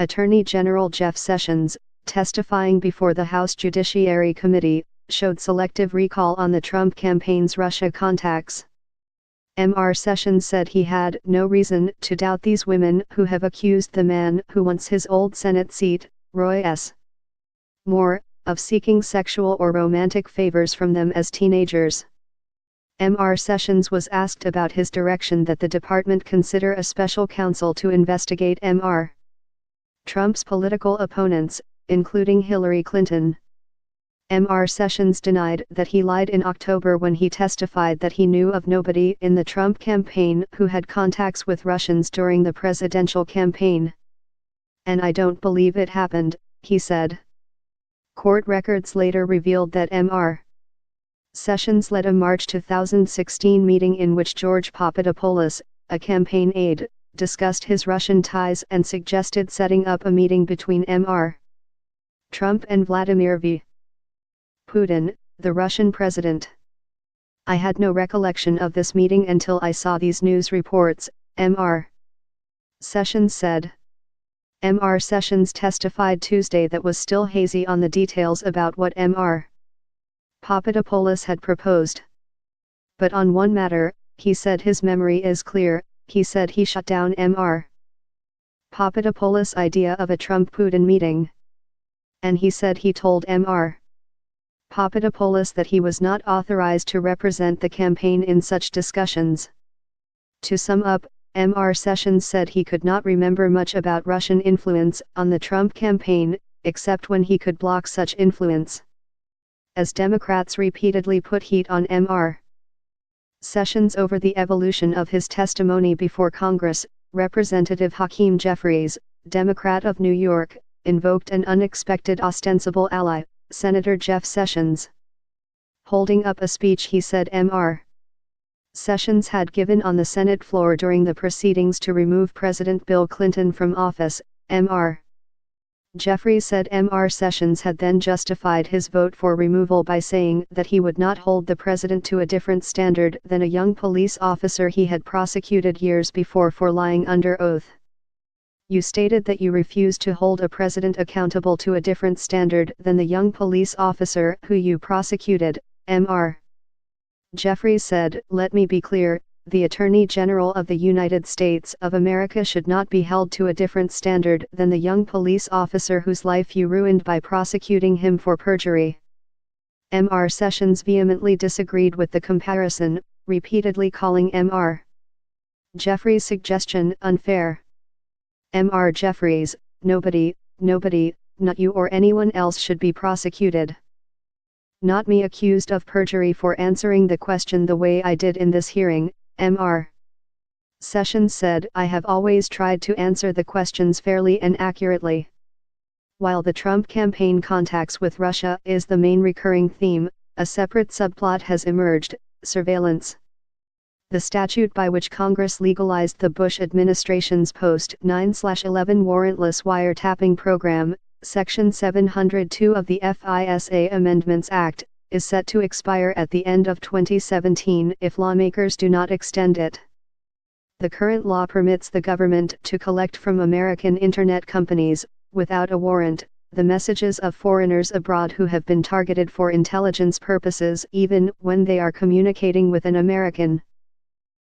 Attorney General Jeff Sessions, testifying before the House Judiciary Committee, showed selective recall on the Trump campaign's Russia contacts. Mr. Sessions said he had no reason to doubt these women who have accused the man who wants his old Senate seat, Roy S. Moore, of seeking sexual or romantic favors from them as teenagers. Mr. Sessions was asked about his direction that the department consider a special counsel to investigate Mr. Trump's political opponents, including Hillary Clinton. Mr. Sessions denied that he lied in October when he testified that he knew of nobody in the Trump campaign who had contacts with Russians during the presidential campaign. "And I don't believe it happened," he said. Court records later revealed that Mr. Sessions led a March 2016 meeting in which George Papadopoulos, a campaign aide, discussed his Russian ties and suggested setting up a meeting between Mr. Trump and Vladimir V. Putin, the Russian president. "I had no recollection of this meeting until I saw these news reports," Mr. Sessions said. Mr. Sessions testified Tuesday that was still hazy on the details about what Mr. Papadopoulos had proposed. But on one matter, he said his memory is clear. He said he shut down Mr. Papadopoulos' idea of a Trump-Putin meeting. And he said he told Mr. Papadopoulos that he was not authorized to represent the campaign in such discussions. To sum up, Mr. Sessions said he could not remember much about Russian influence on the Trump campaign, except when he could block such influence. As Democrats repeatedly put heat on Mr. Sessions over the evolution of his testimony before Congress, Representative Hakeem Jeffries, Democrat of New York, invoked an unexpected ostensible ally, Senator Jeff Sessions. Holding up a speech he said Mr. Sessions had given on the Senate floor during the proceedings to remove President Bill Clinton from office, Mr. Jeffries said Mr. Sessions had then justified his vote for removal by saying that he would not hold the president to a different standard than a young police officer he had prosecuted years before for lying under oath. "You stated that you refused to hold a president accountable to a different standard than the young police officer who you prosecuted," Mr. Jeffries said. "Let me be clear, the Attorney General of the United States of America should not be held to a different standard than the young police officer whose life you ruined by prosecuting him for perjury." Mr. Sessions vehemently disagreed with the comparison, repeatedly calling Mr. Jeffries' suggestion unfair. Mr. Jeffries, nobody, not you or anyone else should be prosecuted. Not me accused of perjury for answering the question the way I did in this hearing, Mr. Sessions said. "I have always tried to answer the questions fairly and accurately." While the Trump campaign contacts with Russia is the main recurring theme, a separate subplot has emerged: surveillance. The statute by which Congress legalized the Bush administration's post-9/11 warrantless wiretapping program, Section 702 of the FISA Amendments Act, is set to expire at the end of 2017 if lawmakers do not extend it. The current law permits the government to collect from American internet companies, without a warrant, the messages of foreigners abroad who have been targeted for intelligence purposes even when they are communicating with an American.